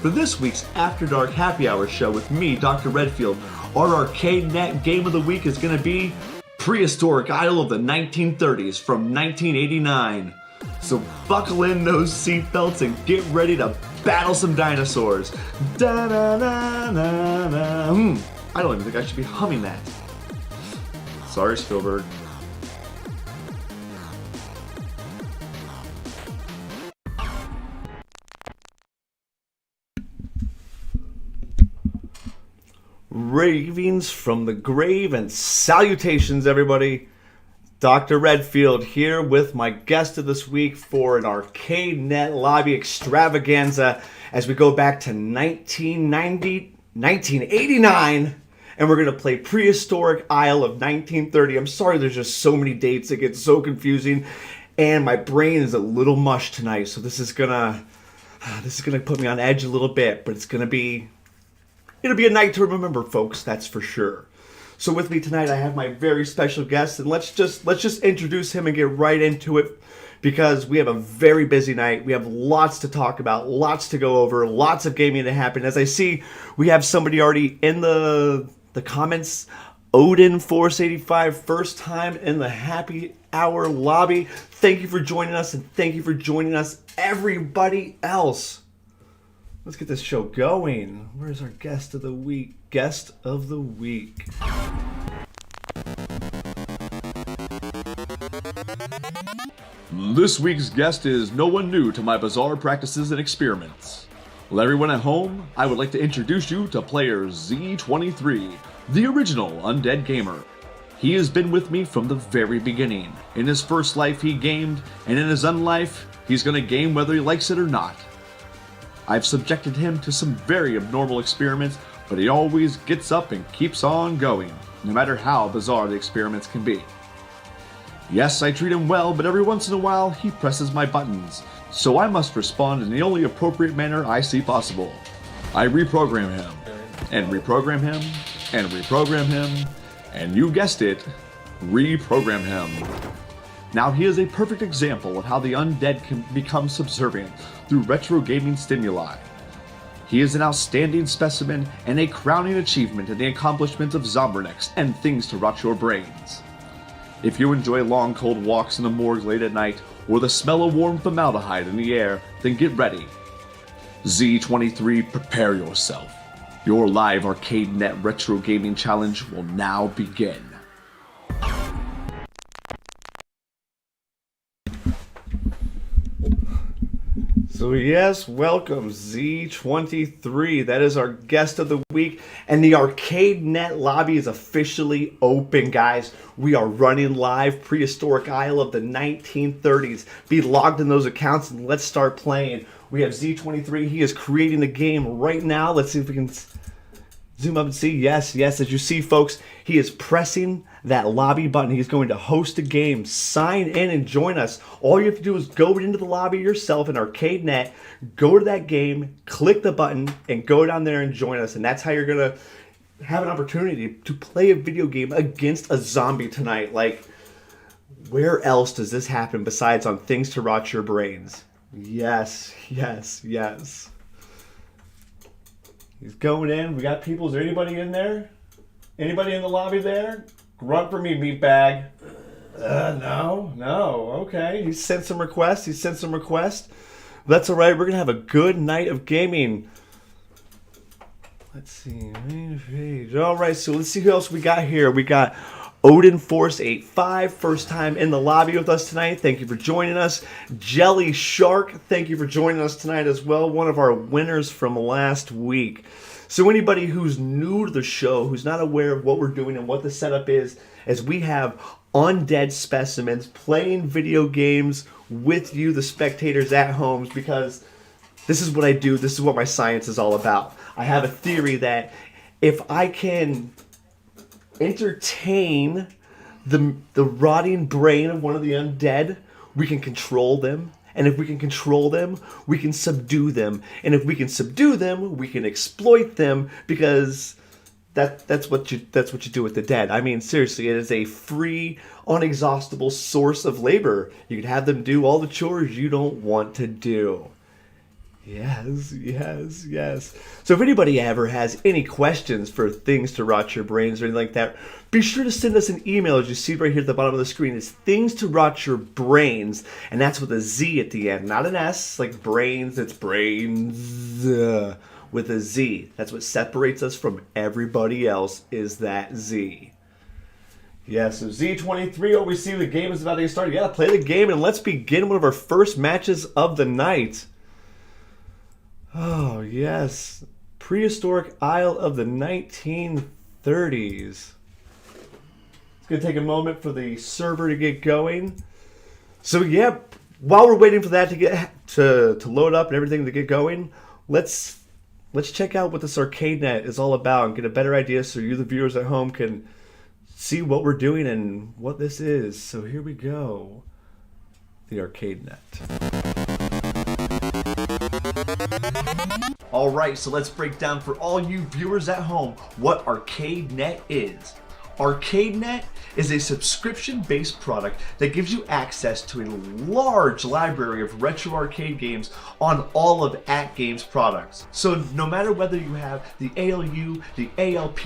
For this week's After Dark Happy Hour show with me, Dr. Redfield, our ArcadeNet game of the week is going to be Prehistoric Isle of the 1930s from 1989. So buckle in those seatbelts and get ready to battle some dinosaurs. Da-na-na-na-na. I don't even think I should be humming that. Sorry, Spielberg. Ravings from the grave and salutations, everybody. Dr. Redfield here with my guest of this week for an ArcadeNet lobby extravaganza as we go back to 1989, and we're going to play Prehistoric Isle of 1930. I'm sorry, there's just so many dates, it gets so confusing, and my brain is a little mush tonight, so this is gonna put me on edge a little bit, but it'll be a night to remember, folks, that's for sure. So with me tonight, I have my very special guest, and let's just introduce him and get right into it, because we have a very busy night. We have lots to talk about, lots to go over, lots of gaming to happen. As I see, we have somebody already in the comments. Odin Force 85, first time in the happy hour lobby. Thank you for joining us, and thank you for joining us, everybody else. Let's get this show going. Where's our guest of the week? Guest of the week. This week's guest is no one new to my bizarre practices and experiments. Well, everyone at home, I would like to introduce you to Player Z23, the original undead gamer. He has been with me from the very beginning. In his first life he gamed, and in his unlife, he's gonna game whether he likes it or not. I've subjected him to some very abnormal experiments, but he always gets up and keeps on going, no matter how bizarre the experiments can be. Yes, I treat him well, but every once in a while, he presses my buttons, so I must respond in the only appropriate manner I see possible. I reprogram him, and reprogram him, and reprogram him, and you guessed it, reprogram him. Now he is a perfect example of how the undead can become subservient through retro gaming stimuli. He is an outstanding specimen and a crowning achievement in the accomplishment of Zombernex and Things to Rot Your Brainz. If you enjoy long cold walks in the morgue late at night, or the smell of warm formaldehyde in the air, then get ready. Z23, prepare yourself. Your live ArcadeNet Retro Gaming Challenge will now begin. So yes, welcome Z23. That is our guest of the week, and the ArcadeNet lobby is officially open, guys. We are running live Prehistoric Isle of the 1930s. Be logged in those accounts and let's start playing. We have Z23. He is creating the game right now. Let's see if we can zoom up and see. Yes, as you see, folks, he is pressing that lobby button. He's going to host a game. Sign in and join us. All you have to do is go into the lobby yourself in ArcadeNet, go to that game, click the button, and go down there and join us. And that's how you're going to have an opportunity to play a video game against a zombie tonight. Like, where else does this happen besides on Things to Rot Your Brainz? Yes. He's going in. We got people. Is there anybody in there? Anybody in the lobby there? Grunt for me, meatbag. No. Okay. He sent some requests. That's all right. We're going to have a good night of gaming. Let's see. Main page. All right. So let's see who else we got here. We got Odin Force 85, first time in the lobby with us tonight. Thank you for joining us. Jelly Shark, thank you for joining us tonight as well. One of our winners from last week. So anybody who's new to the show, who's not aware of what we're doing and what the setup is we have undead specimens playing video games with you, the spectators at home, because this is what I do. This is what my science is all about. I have a theory that if I can entertain the rotting brain of one of the undead, we can control them. And if we can control them, we can subdue them. And if we can subdue them, we can exploit them, because that's what you do with the dead. I mean, seriously, it is a free, unexhaustible source of labor. You can have them do all the chores you don't want to do. Yes. So if anybody ever has any questions for Things to Rot Your Brainz or anything like that, be sure to send us an email. As you see right here at the bottom of the screen, it's Things to Rot Your Brainz, and that's with a Z at the end, not an S like brains. It's brains with a Z. That's what separates us from everybody else, is that Z. Yeah, so Z23, oh, we see the game is about to get started. Yeah, play the game, and let's begin one of our first matches of the night. Oh, yes. Prehistoric Isle of the 1930s. It's going to take a moment for the server to get going. So, yeah, while we're waiting for that to get to load up and everything to get going, let's check out what this ArcadeNet is all about and get a better idea so you, the viewers at home, can see what we're doing and what this is. So here we go. The ArcadeNet. Alright, so let's break down for all you viewers at home what ArcadeNet is. ArcadeNet is a subscription-based product that gives you access to a large library of retro arcade games on all of AtGames products. So no matter whether you have the ALU, the ALP,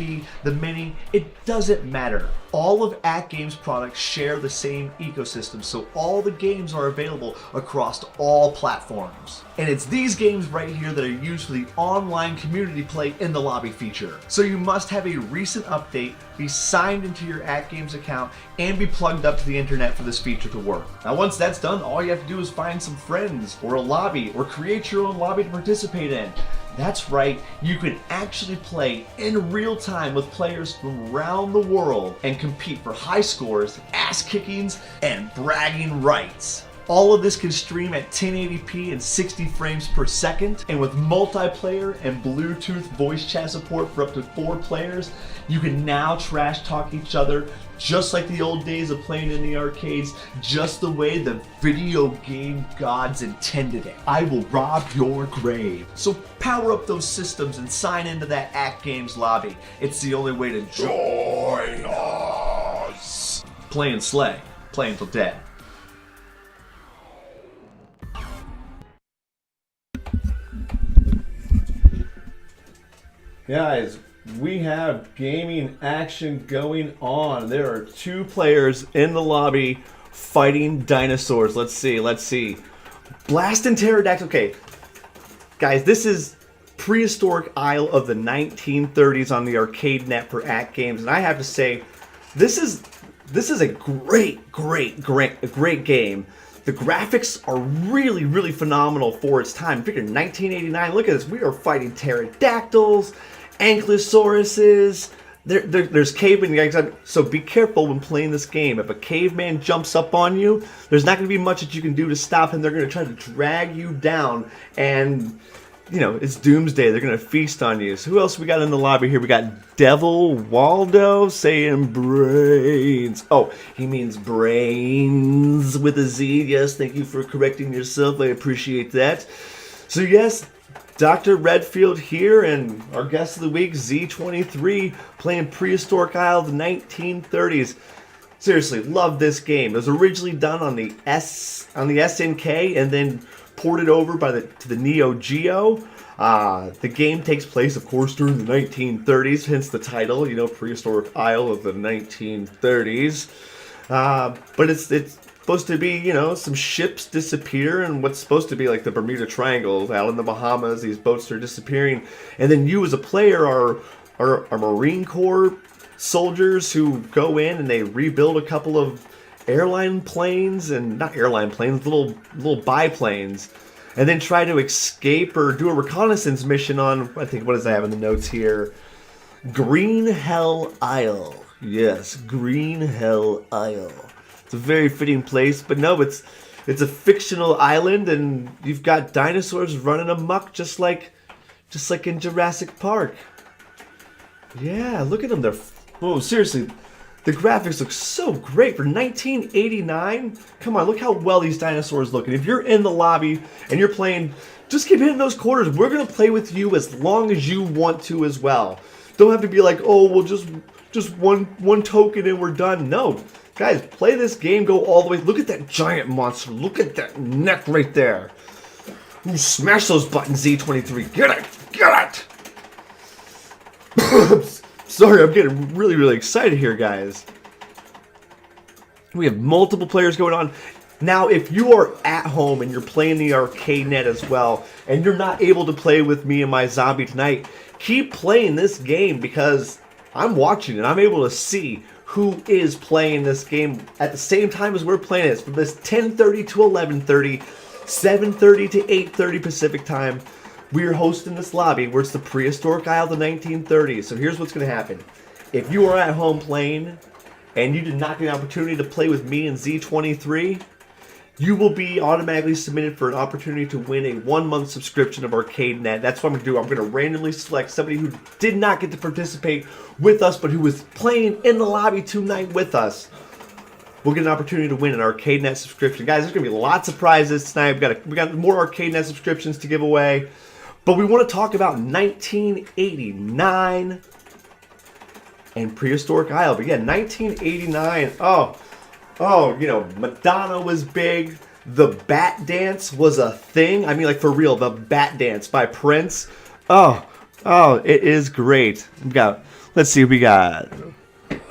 the Mini, it doesn't matter. All of AtGames products share the same ecosystem, so all the games are available across all platforms. And it's these games right here that are used for the online community play in the lobby feature. So you must have a recent update, be signed into your AtGames account, and be plugged up to the internet for this feature to work. Now once that's done, all you have to do is find some friends, or a lobby, or create your own lobby to participate in. That's right, you can actually play in real time with players from around the world and compete for high scores, ass kickings, and bragging rights. All of this can stream at 1080p and 60 frames per second, and with multiplayer and Bluetooth voice chat support for up to 4 players, you can now trash talk each other just like the old days of playing in the arcades, just the way the video game gods intended it. I will rob your grave. So power up those systems and sign into that AtGames lobby. It's the only way to join us. Play and slay. Play until dead. Guys, We have gaming action going on. There are 2 players in the lobby fighting dinosaurs. Let's see. Blast and Pterodactyl. Okay, guys, this is Prehistoric Isle of the 1930s on the ArcadeNet for AtGames, and I have to say, this is a great game. The graphics are really, really phenomenal for its time. Figure 1989. Look at this. We are fighting pterodactyls, ankylosauruses. There's cavemen. So be careful when playing this game. If a caveman jumps up on you, there's not going to be much that you can do to stop him. They're going to try to drag you down, and it's doomsday. They're going to feast on you. So who else we got in the lobby here? We got Devil Waldo saying brains. Oh, he means brains with a Z. Yes, thank you for correcting yourself. I appreciate that. So yes, Dr. Redfield here, and our guest of the week, Z23, playing Prehistoric Isle of the 1930s. Seriously, love this game. It was originally done on the SNK and then ported over to the Neo Geo. The game takes place, of course, during the 1930s, hence the title, Prehistoric Isle of the 1930s. But it's supposed to be, some ships disappear, and what's supposed to be like the Bermuda Triangle out in the Bahamas. These boats are disappearing, and then you as a player are Marine Corps soldiers who go in and they rebuild a couple of airline planes, and not airline planes, little biplanes, and then try to escape or do a reconnaissance mission on, I think, what does I have in the notes here? Green Hell Isle. Yes, Green Hell Isle. It's a very fitting place, but no, it's a fictional island, and you've got dinosaurs running amok just like in Jurassic Park. Yeah, look at them. Seriously, the graphics look so great for 1989. Come on, look how well these dinosaurs look. And if you're in the lobby and you're playing, just keep hitting those quarters. We're gonna play with you as long as you want to as well. Don't have to be like, oh, well, just one token and we're done. No, guys, play this game. Go all the way. Look at that giant monster. Look at that neck right there. Ooh, smash those buttons, Z23. Get it. Sorry, I'm getting really, really excited here, guys. We have multiple players going on. Now, if you are at home and you're playing the ArcadeNet as well, and you're not able to play with me and my zombie tonight, keep playing this game, because I'm watching and I'm able to see who is playing this game at the same time as we're playing it. It's from this 10:30 to 11:30, 7:30 to 8:30 Pacific time. We're hosting this lobby where it's the Prehistoric Isle of the 1930s. So here's what's going to happen. If you are at home playing and you did not get an opportunity to play with me and Z23, you will be automatically submitted for an opportunity to win a 1-month subscription of ArcadeNet. That's what I'm going to do. I'm going to randomly select somebody who did not get to participate with us, but who was playing in the lobby tonight with us. We'll get an opportunity to win an ArcadeNet subscription. Guys, there's going to be lots of prizes tonight. We got more ArcadeNet subscriptions to give away. But we want to talk about 1989 and Prehistoric Isle. But yeah, 1989. Oh, Madonna was big. The Bat Dance was a thing. I mean, like, for real, the Bat Dance by Prince. Oh, it is great. Let's see, we got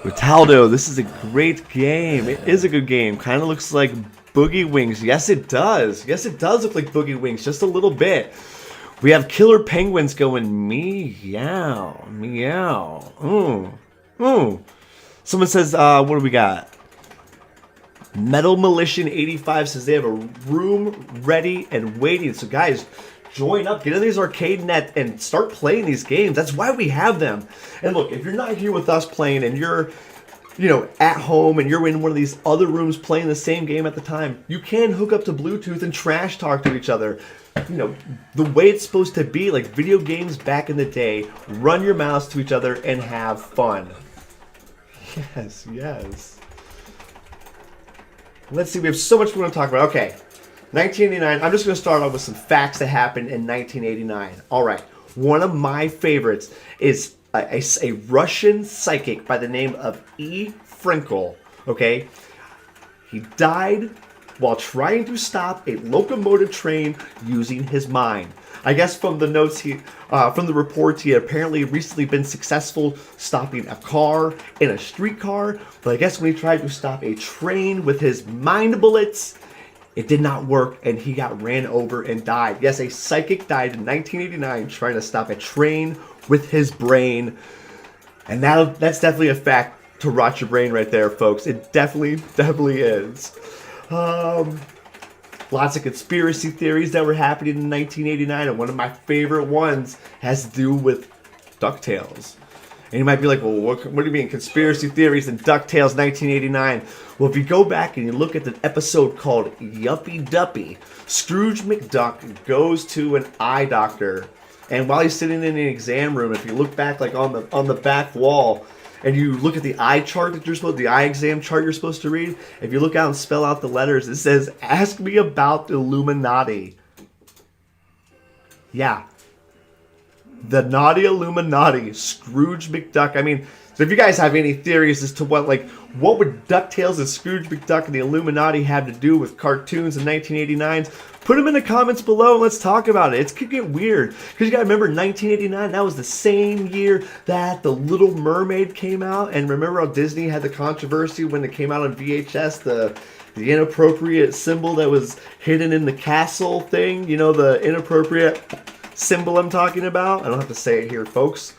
Utaldo. This is a great game. It is a good game. Kind of looks like Boogie Wings. Yes, it does. Yes, it does look like Boogie Wings, just a little bit. We have killer penguins going meow, meow. Someone says, what do we got? Metal Militia 85 says they have a room ready and waiting. So guys, join up, get in these ArcadeNet and start playing these games. That's why we have them. And look, if you're not here with us playing and you're at home and you're in one of these other rooms playing the same game at the time, you can hook up to Bluetooth and trash talk to each other. The way it's supposed to be, like video games back in the day. Run your mouths to each other and have fun. Yes. Let's see, we have so much we want to talk about. Okay, 1989. I'm just going to start off with some facts that happened in 1989. All right, one of my favorites is a Russian psychic by the name of E. Frankel. Okay, he died while trying to stop a locomotive train using his mind. I guess from the notes from the reports, he had apparently recently been successful stopping a car and a streetcar, but I guess when he tried to stop a train with his mind bullets, it did not work, and he got ran over and died. Yes, a psychic died in 1989 trying to stop a train with his brain, and that's definitely a fact to rot your brain right there, folks. It definitely is. Lots of conspiracy theories that were happening in 1989, and one of my favorite ones has to do with DuckTales. And you might be like, well, what do you mean, conspiracy theories and DuckTales 1989? Well, if you go back and you look at the episode called Yuppie Duppy, Scrooge McDuck goes to an eye doctor. And while he's sitting in an exam room, if you look back like on the back wall, and you look at the eye chart the eye exam chart you're supposed to read, if you look out and spell out the letters, it says, "Ask me about Illuminati." Yeah. The naughty Illuminati, Scrooge McDuck. I mean, so if you guys have any theories as to what would DuckTales and Scrooge McDuck and the Illuminati have to do with cartoons in 1989, put them in the comments below and let's talk about it. It could get weird. Because you got to remember, 1989, that was the same year that The Little Mermaid came out. And remember how Disney had the controversy when it came out on VHS, the inappropriate symbol that was hidden in the castle thing? You know, the inappropriate symbol I'm talking about? I don't have to say it here, folks.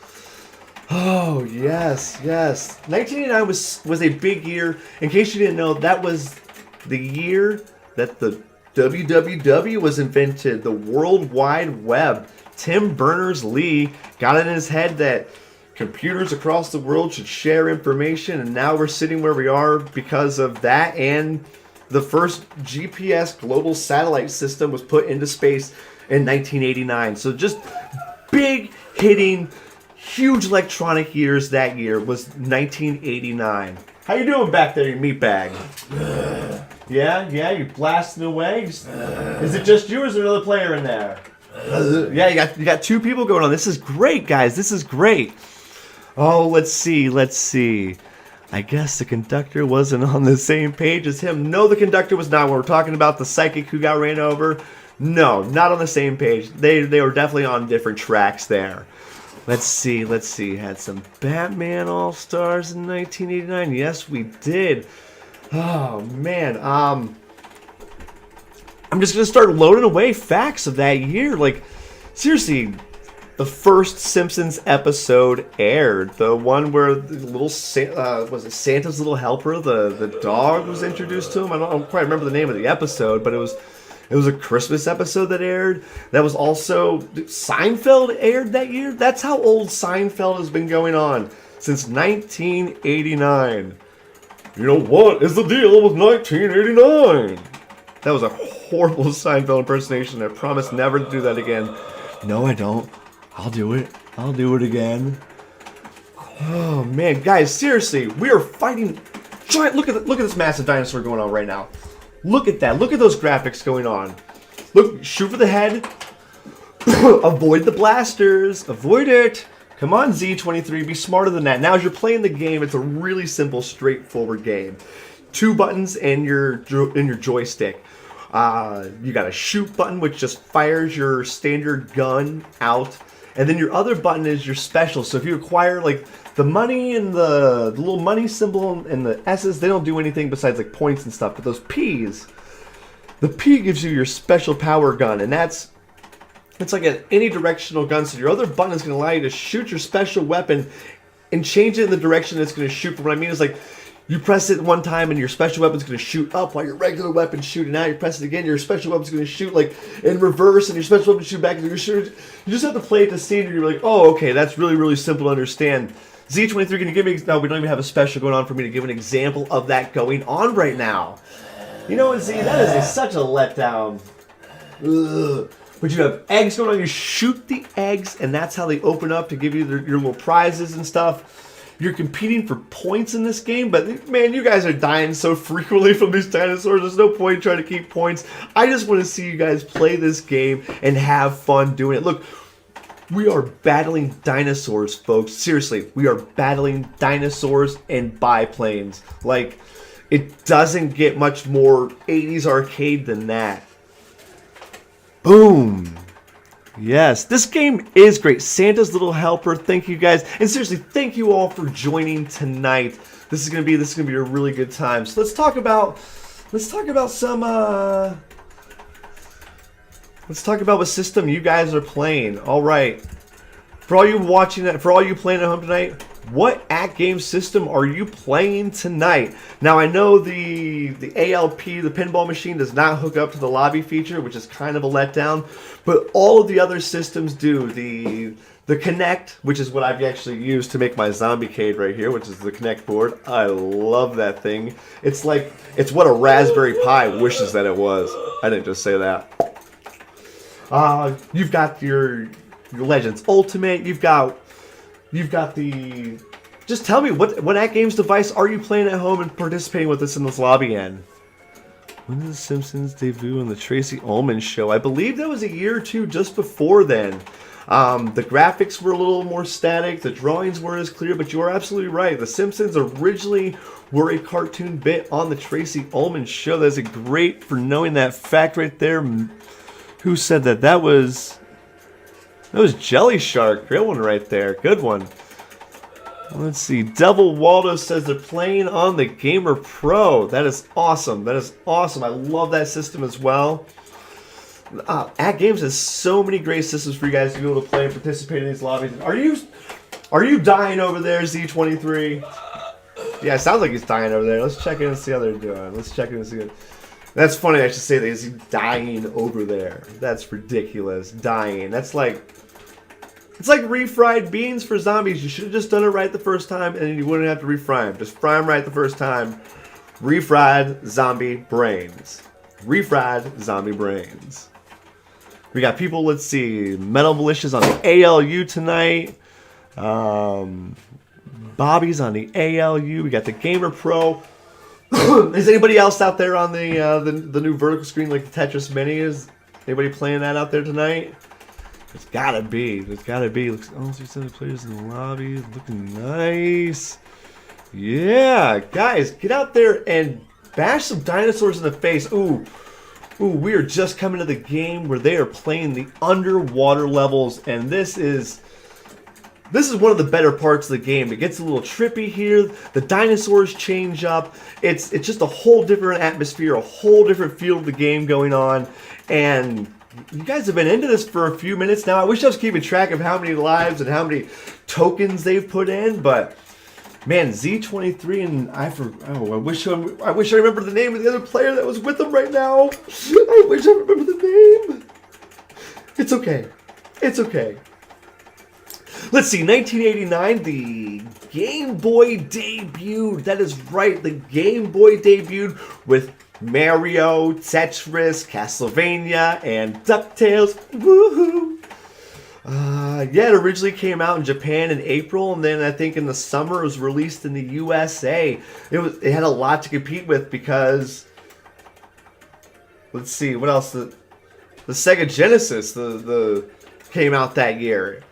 Oh, yes. 1989 was a big year. In case you didn't know, that was the year that the WWW was invented, the World Wide Web. Tim Berners-Lee got it in his head that computers across the world should share information, and now we're sitting where we are because of that, and the first GPS global satellite system was put into space in 1989. So just big hitting, huge electronic years that year was 1989. How you doing back there, you meatbag? Yeah, you blasting away? Is it just you or is there another player in there? Yeah, you got two people going on. This is great, guys. This is great. Oh, let's see. I guess the conductor wasn't on the same page as him. No, the conductor was not. When we're talking about the psychic who got ran over, no, not on the same page. They were definitely on different tracks there. Let's see. Had some Batman All-Stars in 1989. Yes, we did. Oh, man. I'm just going to start loading away facts of that year. Like, seriously, the first Simpsons episode aired. The one where the little, was it Santa's Little Helper? The dog was introduced to him. I don't quite remember the name of the episode, but it was a Christmas episode that aired. That was also, Seinfeld aired that year. That's how old Seinfeld has been going on since 1989. You know, what is the deal with 1989? That was a horrible Seinfeld impersonation. I promise never to do that again. No, I don't. I'll do it. I'll do it again. Oh, man. Guys, seriously, we are fighting giant. Look at this massive dinosaur going on right now. Look at that. Look at those graphics going on. Look, shoot for the head. Avoid the blasters. Avoid it. Come on, Z23. Be smarter than that. Now, as you're playing the game, it's a really simple, straightforward game. 2 buttons in your joystick. You got a shoot button, which just fires your standard gun out. And then your other button is your special. So if you acquire, like, the money and the little money symbol and the S's, they don't do anything besides, like, points and stuff. But those P's, the P gives you your special power gun. And it's like an any directional gun. So your other button is going to allow you to shoot your special weapon and change it in the direction it's going to shoot. What I mean is, like, you press it one time and your special weapon's going to shoot up while your regular weapon's shooting out. You press it again, your special weapon's going to shoot like in reverse, and your special weapon shoot back. And you just have to play it to see it, and you're like, oh, okay, that's really, really simple to understand. Z23, can you give me... No, we don't even have a special going on for me to give an example of that going on right now. You know what, Z? That is such a letdown. Ugh. But you have eggs going on. You shoot the eggs, and that's how they open up to give you your little prizes and stuff. You're competing for points in this game, but man, you guys are dying so frequently from these dinosaurs. There's no point trying to keep points. I just want to see you guys play this game and have fun doing it. Look, we are battling dinosaurs, folks. Seriously, we are battling dinosaurs and biplanes. Like, It doesn't get much more 80s arcade than that. Boom. Yes, this game is great. Santa's Little Helper. Thank you guys, and seriously, thank you all for joining tonight. This is gonna be a really good time. So let's talk about some. Let's talk about what system you guys are playing. All right, for all you watching that, for all you playing at home tonight, what AtGames system are you playing tonight? Now I know the ALP, the pinball machine, does not hook up to the lobby feature, which is kind of a letdown, but all of the other systems do. The Kinect, which is what I've actually used to make my Zombiecade right here, which is the Kinect board. I love that thing. It's what a Raspberry Pi wishes that it was. I didn't just say that. You've got your Legends Ultimate. You've got the. Just tell me what AtGames device are you playing at home and participating with us in this lobby in? When did The Simpsons debut on the Tracy Ullman show? I believe that was a year or two just before then. The graphics were a little more static. The drawings weren't as clear, but you are absolutely right. The Simpsons originally were a cartoon bit on the Tracy Ullman show. That's a great for knowing that fact right there. Who said that? That was Jelly Shark. Great one right there. Good one. Let's see. Devil Waldo says they're playing on the Gamer Pro. That is awesome. That is awesome. I love that system as well. AtGames has so many great systems for you guys to be able to play and participate in these lobbies. Are you dying over there, Z23? Yeah, it sounds like he's dying over there. Let's check in and see how they're doing. Let's check in and see. That's funny. I should say that he's dying over there. That's ridiculous. Dying. That's like. It's like refried beans for zombies. You should have just done it right the first time, and then you wouldn't have to refry them. Just fry them right the first time. Refried zombie brains. Refried zombie brains. We got people, let's see, Metal Militia's on the ALU tonight. Bobby's on the ALU. We got the Gamer Pro. Is anybody else out there on the new vertical screen like the Tetris Mini? Is anybody playing that out there tonight? There's gotta be. There's gotta be. Looks almost 600 players in the lobby. Looking nice. Yeah, guys, get out there and bash some dinosaurs in the face. Ooh, we are just coming to the game where they are playing the underwater levels, and this is one of the better parts of the game. It gets a little trippy here. The dinosaurs change up. It's just a whole different atmosphere, a whole different feel of the game going on, and you guys have been into this for a few minutes now. I wish I was keeping track of how many lives and how many tokens they've put in, but man, Z23 and I wish I remember the name of the other player that was with them right now. I wish I remember the name. It's okay. It's okay. Let's see, 1989, the Game Boy debuted. That is right, the Game Boy debuted with Mario, Tetris, Castlevania, and DuckTales. Woohoo! Yeah, it originally came out in Japan in April, and then I think in the summer it was released in the USA. It had a lot to compete with because, let's see, what else? The Sega Genesis the came out that year.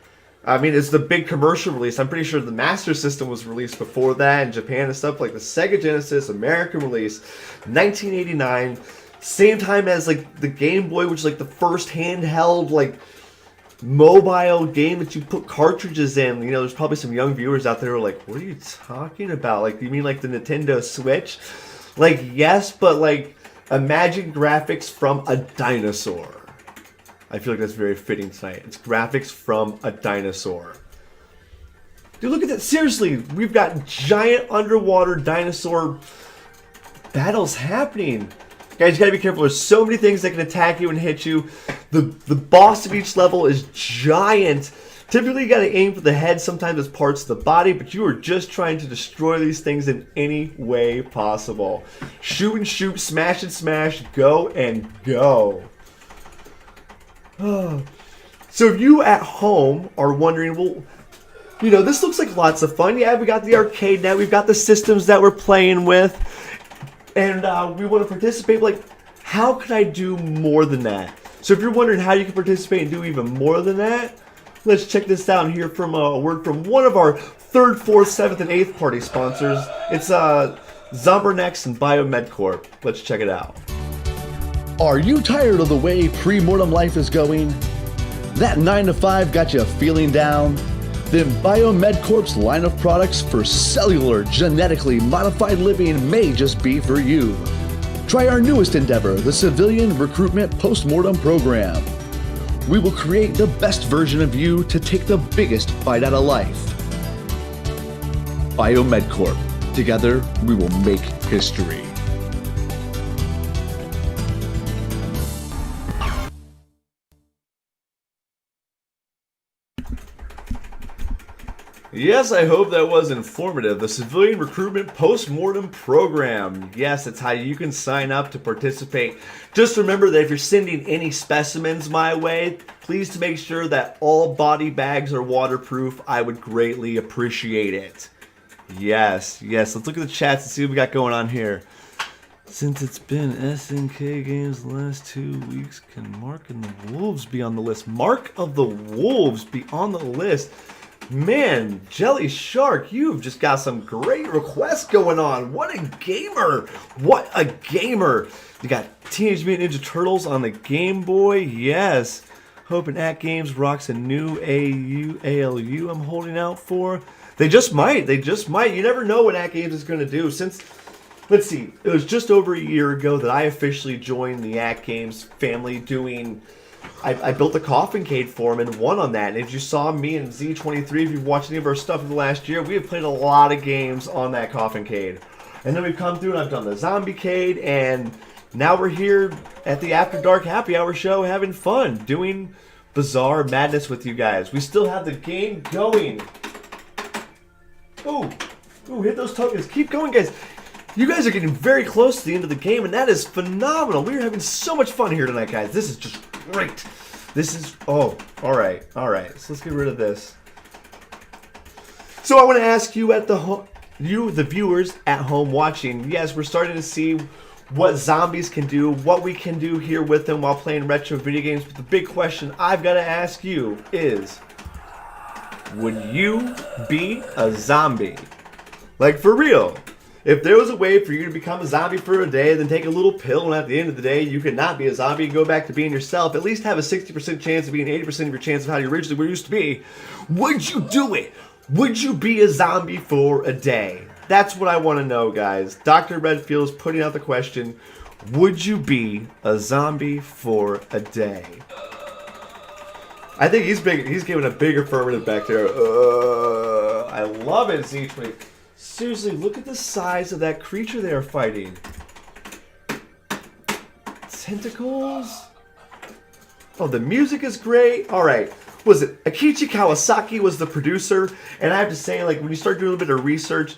I mean, it's the big commercial release. I'm pretty sure the Master System was released before that in Japan and stuff. Like the Sega Genesis American release, 1989, same time as like the Game Boy, which is like the first handheld like mobile game that you put cartridges in. You know, there's probably some young viewers out there who are like, "What are you talking about? Like, you mean like the Nintendo Switch?" Like, yes, but like imagine graphics from a dinosaur. I feel like that's very fitting tonight. It's graphics from a dinosaur. Dude, look at that. Seriously, we've got giant underwater dinosaur battles happening. Guys, you gotta be careful. There's so many things that can attack you and hit you. The boss of each level is giant. Typically, you gotta aim for the head. Sometimes it's parts of the body, but you are just trying to destroy these things in any way possible. Shoot and shoot, smash and smash, go and go. So if you at home are wondering, well, you know, this looks like lots of fun. Yeah, we got the arcade net, we've got the systems that we're playing with, and we want to participate. Like, how can I do more than that? So if you're wondering how you can participate and do even more than that, Let's check this out and hear from a word from one of our 3rd, 4th, 7th, and 8th party sponsors. It's Zombernex and Biomed Corp. Let's check it out. Are you tired of the way pre-mortem life is going? That 9 to 5 got you feeling down? Then Biomed Corp's line of products for cellular, genetically modified living may just be for you. Try our newest endeavor, the Civilian Recruitment Postmortem Program. We will create the best version of you to take the biggest bite out of life. Biomed Corp. Together, we will make history. Yes, I hope that was informative. The Civilian Recruitment Postmortem Program. Yes, that's how you can sign up to participate. Just remember that if you're sending any specimens my way, please to make sure that all body bags are waterproof. I would greatly appreciate it. Yes. Let's look at the chats and see what we got going on here. Since it's been SNK games the last 2 weeks, can Mark and the Wolves be on the list? Mark of the Wolves be on the list? Man, Jelly Shark, you've just got some great requests going on. What a gamer! What a gamer! You got Teenage Mutant Ninja Turtles on the Game Boy. Yes. Hoping AtGames rocks a new ALU I'm holding out for. They just might. You never know what AtGames is going to do. Since, let's see, it was just over a year ago that I officially joined the AtGames family doing... I built a coffin cade for him and won on that. And as you saw me and Z23, if you've watched any of our stuff in the last year, we have played a lot of games on that coffin cade. And then we've come through and I've done the zombie cade, and now we're here at the After Dark Happy Hour show having fun, doing bizarre madness with you guys. We still have the game going. Ooh, hit those tokens. Keep going, guys. You guys are getting very close to the end of the game, and that is phenomenal. We're having so much fun here tonight, guys. This is just great. This is, all right. So let's get rid of this. So I want to ask you the viewers at home watching. Yes, we're starting to see what zombies can do, what we can do here with them while playing retro video games. But the big question I've got to ask you is, would you be a zombie? Like, for real. If there was a way for you to become a zombie for a day, then take a little pill, and at the end of the day, you could not be a zombie and go back to being yourself, at least have a 60% chance of being 80% of your chance of how you originally were used to be, would you do it? Would you be a zombie for a day? That's what I want to know, guys. Dr. Redfield is putting out the question, would you be a zombie for a day? I think he's giving a big affirmative back there. I love it, Z23. Seriously, look at the size of that creature they are fighting. Tentacles? Oh, the music is great. All right. Was it Akichi Kawasaki was the producer? And I have to say, like, when you start doing a bit of research,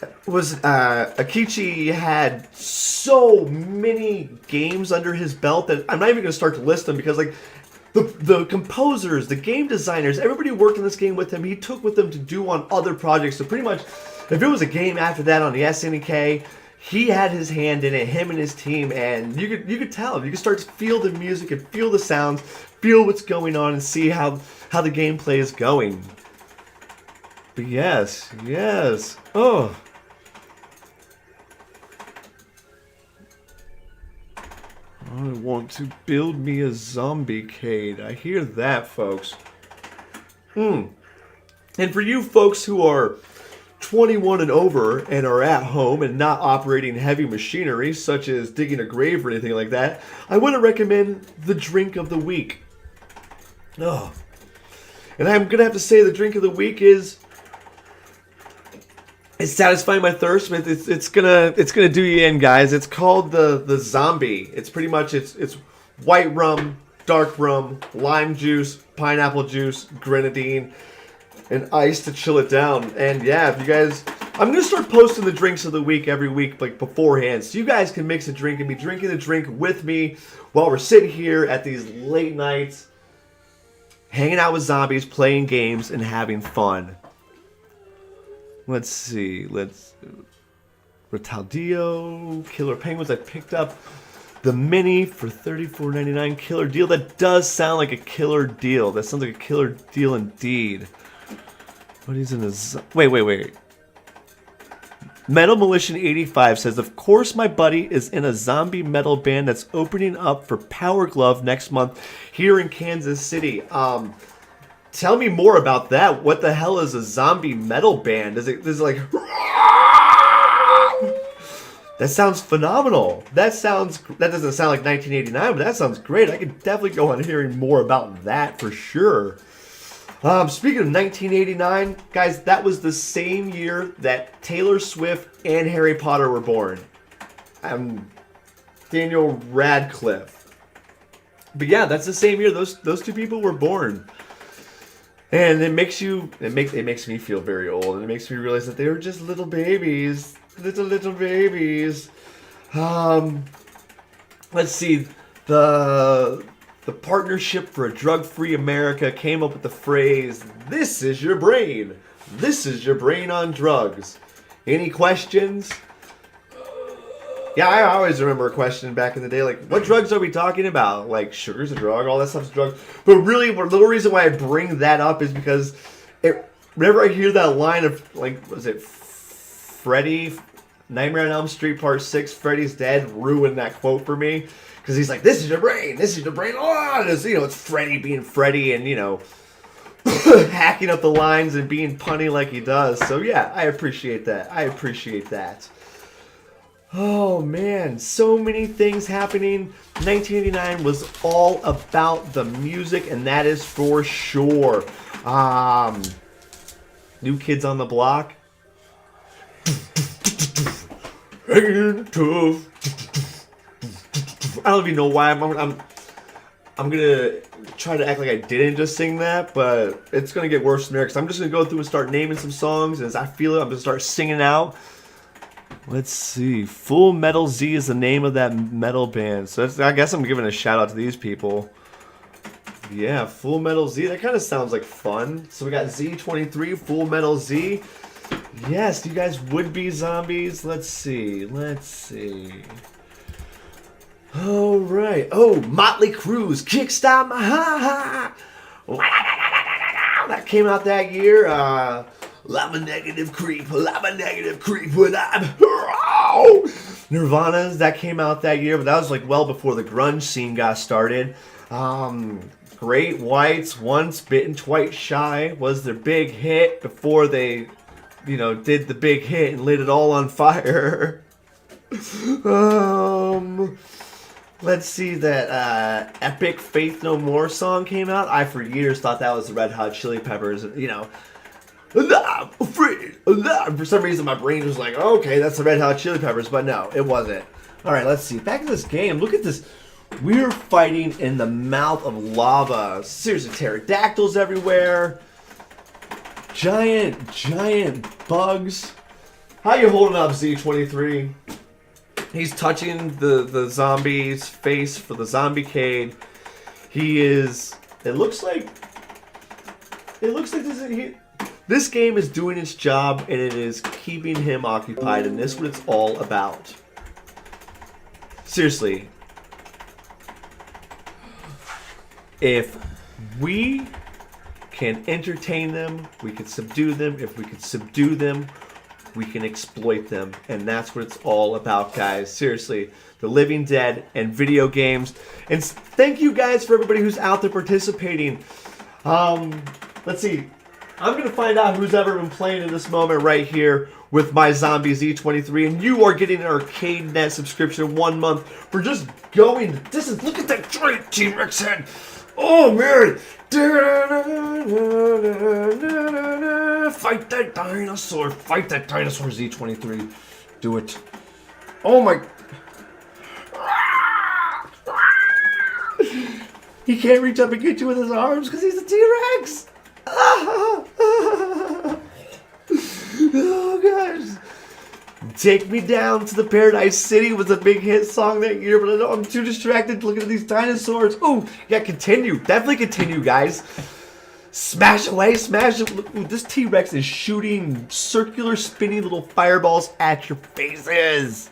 Akichi had so many games under his belt that I'm not even going to start to list them, because, like, the composers, the game designers, everybody who worked on this game with him, he took with him to do on other projects. So pretty much, if it was a game after that on the SNK, he had his hand in it, him and his team, and you could tell. You could start to feel the music and feel the sounds, feel what's going on, and see how the gameplay is going. But yes. Oh. I want to build me a zombie cade. I hear that, folks. And for you folks who are 21 and over and are at home and not operating heavy machinery, such as digging a grave or anything like that, I want to recommend the drink of the week. Oh. And I'm going to have to say the drink of the week is... It's satisfying my thirst, but it's gonna do you in, guys. It's called the Zombie. It's pretty much it's white rum, dark rum, lime juice, pineapple juice, grenadine, and ice to chill it down. And yeah, if you guys, I'm gonna start posting the drinks of the week every week, like beforehand, so you guys can mix a drink and be drinking the drink with me while we're sitting here at these late nights, hanging out with zombies, playing games, and having fun. Let's see. Rotaldio, Killer Penguins. I picked up The mini for $34.99. Killer deal. That does sound like a killer deal. That sounds like a killer deal indeed. But he's in a... Wait. Metal Militia 85 says, of course my buddy is in a zombie metal band that's opening up for Power Glove next month here in Kansas City. Tell me more about that. What the hell is a zombie metal band? Is it like... That sounds phenomenal. That doesn't sound like 1989, but that sounds great. I could definitely go on hearing more about that for sure. Speaking of 1989, guys, that was the same year that Taylor Swift and Harry Potter were born. Daniel Radcliffe. But yeah, that's the same year those two people were born. And it makes me feel very old, and it makes me realize that they were just little babies. Little babies. Let's see. The Partnership for a Drug-Free America came up with the phrase, "This is your brain. This is your brain on drugs." Any questions? Yeah, I always remember a question back in the day, like, what drugs are we talking about? Like, sugar's a drug, all that stuff's a drug. But really, the little reason why I bring that up is because whenever I hear that line of, like, was it Freddy, Nightmare on Elm Street Part 6, Freddy's Dead, ruined that quote for me. Because he's like, this is your brain, oh! And it's Freddy being Freddy and, hacking up the lines and being punny like he does. So yeah, I appreciate that. Oh man, so many things happening. 1989 was all about the music, and that is for sure. New Kids on the Block. Hanging tough. I don't even know why I'm gonna try to act like I didn't just sing that, but it's gonna get worse from there because I'm just gonna go through and start naming some songs, and as I feel it, I'm gonna start singing out. Let's see. Full Metal Z is the name of that metal band, so I guess I'm giving a shout out to these people. Yeah, Full Metal Z. That kind of sounds like fun. So we got Z23, Full Metal Z. Yes, you guys would be zombies. Let's see. All right. Oh, Motley Crue's Kickstart My Ha Ha. That came out that year. I'm a negative creep when I'm... Nirvana's, that came out that year, but that was like well before the grunge scene got started. Great Whites, Once Bitten, Twice Shy was their big hit before they, did the big hit and lit it all on fire. Let's see, that epic Faith No More song came out. I, for years, thought that was the Red Hot Chili Peppers, I'm afraid. For some reason, my brain was like, okay, that's the Red Hot Chili Peppers, but no, it wasn't. All right, let's see. Back to this game. Look at this. We're fighting in the mouth of lava. Seriously, pterodactyls everywhere. Giant bugs. How you holding up, Z23? He's touching the zombie's face for the zombie-cade. He is... It looks like this game is doing its job, and it is keeping him occupied, and this is what it's all about. Seriously. If we can entertain them, we can subdue them. If we can subdue them, we can exploit them. And that's what it's all about, guys. Seriously. The Living Dead and video games. And thank you guys for everybody who's out there participating. Let's see. I'm going to find out who's ever been playing in this moment right here with my Zombie Z23. And you are getting an ArcadeNet subscription 1 month for just going. Look at that giant T-Rex head. Oh, man. Fight that dinosaur. Fight that dinosaur, Z23. Do it. Oh, my. He can't reach up and get you with his arms because he's a T-Rex. Oh gosh. Take Me Down to the Paradise City was a big hit song that year, but I know I'm too distracted looking at these dinosaurs. Oh, yeah, continue. Definitely continue, guys. Smash away, smash it. Ooh, this T-Rex is shooting circular, spinning little fireballs at your faces.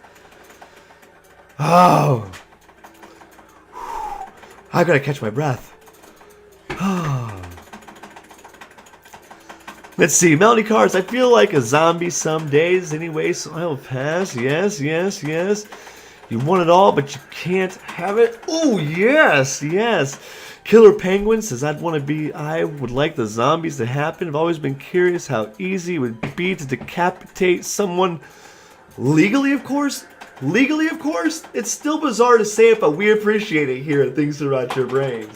Oh. I gotta catch my breath. Let's see, Melody Cars. I feel like a zombie some days anyway, so I'll pass. Yes, yes, yes. You want it all, but you can't have it. Oh, yes, yes. Killer Penguin says, I would like the zombies to happen. I've always been curious how easy it would be to decapitate someone legally, of course. Legally, of course. It's still bizarre to say it, but we appreciate it here at Things to Rot Your Brainz.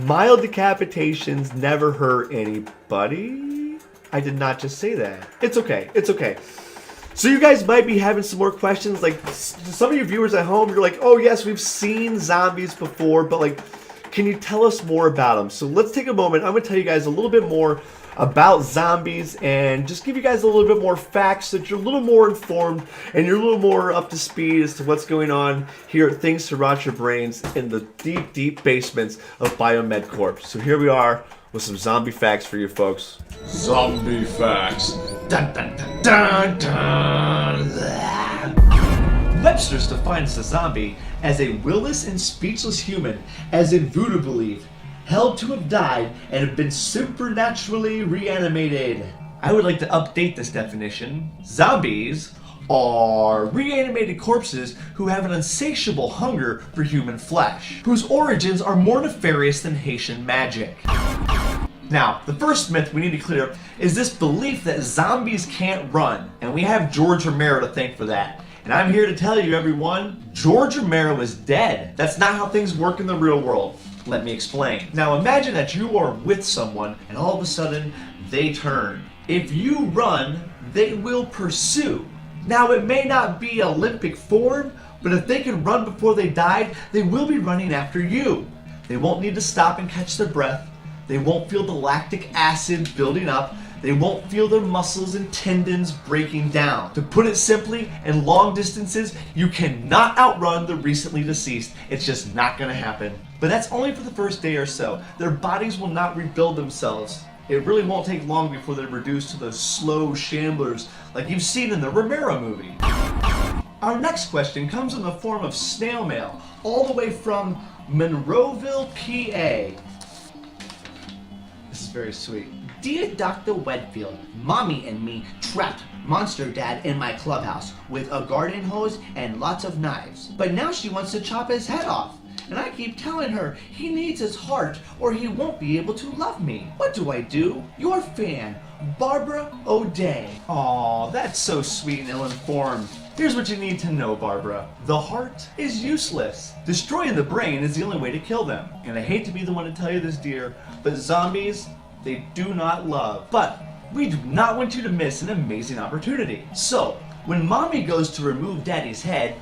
Mild decapitations never hurt anybody. I did not just say that. It's okay. It's okay. So you guys might be having some more questions. Like, some of you viewers at home, you're like, oh yes, we've seen zombies before, but like, can you tell us more about them? So let's take a moment. I'm going to tell you guys a little bit more about zombies and just give you guys a little bit more facts so that you're a little more informed and you're a little more up to speed as to what's going on here at Things to Rot Your Brainz in the deep, deep basements of Biomed Corp. So here we are with some zombie facts for you folks. Zombie facts. Dun, dun, dun, dun, dun. Webster's defines the zombie as a willless and speechless human, as in voodoo belief, held to have died and have been supernaturally reanimated. I would like to update this definition. Zombies are reanimated corpses who have an insatiable hunger for human flesh, whose origins are more nefarious than Haitian magic. Now, the first myth we need to clear up is this belief that zombies can't run, and we have George Romero to thank for that. And I'm here to tell you, everyone, George Romero is dead. That's not how things work in the real world. Let me explain. Now imagine that you are with someone and all of a sudden they turn. If you run, they will pursue. Now it may not be Olympic form, but if they can run before they died, they will be running after you. They won't need to stop and catch their breath. They won't feel the lactic acid building up. They won't feel their muscles and tendons breaking down. To put it simply, in long distances, you cannot outrun the recently deceased. It's just not gonna happen. But that's only for the first day or so. Their bodies will not rebuild themselves. It really won't take long before they're reduced to those slow shamblers like you've seen in the Romero movie. Our next question comes in the form of snail mail, all the way from Monroeville, PA. This is very sweet. Dear Dr. Redfield, Mommy and me trapped Monster Dad in my clubhouse with a garden hose and lots of knives. But now she wants to chop his head off. And I keep telling her he needs his heart or he won't be able to love me. What do I do? Your fan, Barbara O'Day. Aw, that's so sweet and ill-informed. Here's what you need to know, Barbara. The heart is useless. Destroying the brain is the only way to kill them. And I hate to be the one to tell you this, dear, but zombies, they do not love. But we do not want you to miss an amazing opportunity. So, when Mommy goes to remove Daddy's head,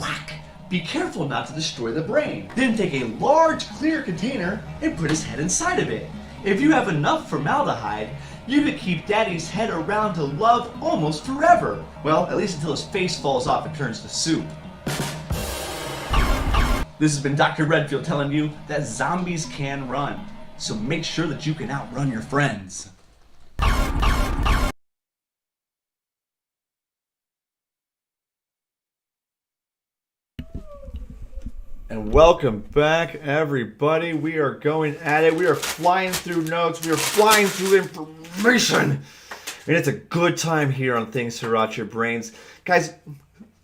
whack! Be careful not to destroy the brain. Then take a large clear container and put his head inside of it. If you have enough formaldehyde, you could keep Daddy's head around to love almost forever. Well, at least until his face falls off and turns to soup. This has been Dr. Redfield telling you that zombies can run. So make sure that you can outrun your friends. And welcome back, everybody. We are going at it. We are flying through notes. We are flying through information. And it's a good time here on Things to Rot Your Brainz. Guys,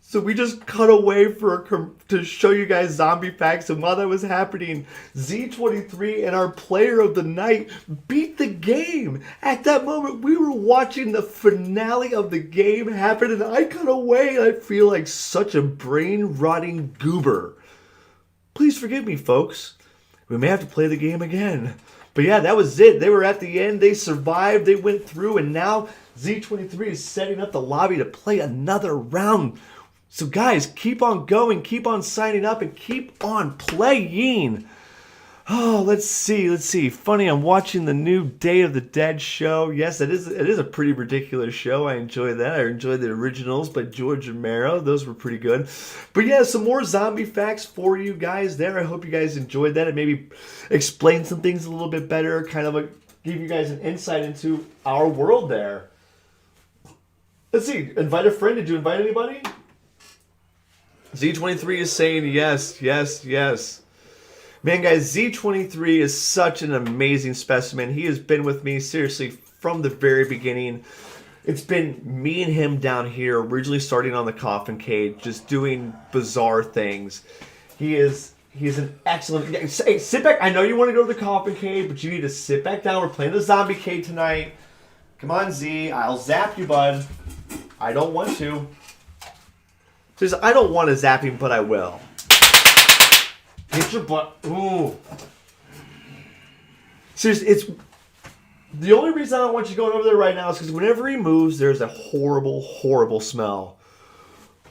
so we just cut away to show you guys zombie facts. And while that was happening, Z23 and our player of the night beat the game. At that moment, we were watching the finale of the game happen. And I cut away. I feel like such a brain-rotting goober. Please forgive me, folks. We may have to play the game again. But yeah, that was it. They were at the end. They survived. They went through. And now Z23 is setting up the lobby to play another round. So guys, keep on going. Keep on signing up. And keep on playing. Oh, let's see. Funny, I'm watching the new Day of the Dead show. Yes, it is a pretty ridiculous show. I enjoy that. I enjoy the originals by George Romero. Those were pretty good. But yeah, some more zombie facts for you guys there. I hope you guys enjoyed that and maybe explain some things a little bit better. Kind of give you guys an insight into our world there. Let's see. Invite a friend. Did you invite anybody? Z23 is saying yes. Man, guys, Z23 is such an amazing specimen. He has been with me, seriously, from the very beginning. It's been me and him down here, originally starting on the coffin cage, just doing bizarre things. He's an excellent... Hey, sit back. I know you want to go to the coffin cage, but you need to sit back down. We're playing the zombie cage tonight. Come on, Z. I'll zap you, bud. I don't want to. Says, I don't want to zap him, but I will. Get your butt. Ooh. Seriously, it's... The only reason I don't want you going over there right now is because whenever he moves, there's a horrible, horrible smell.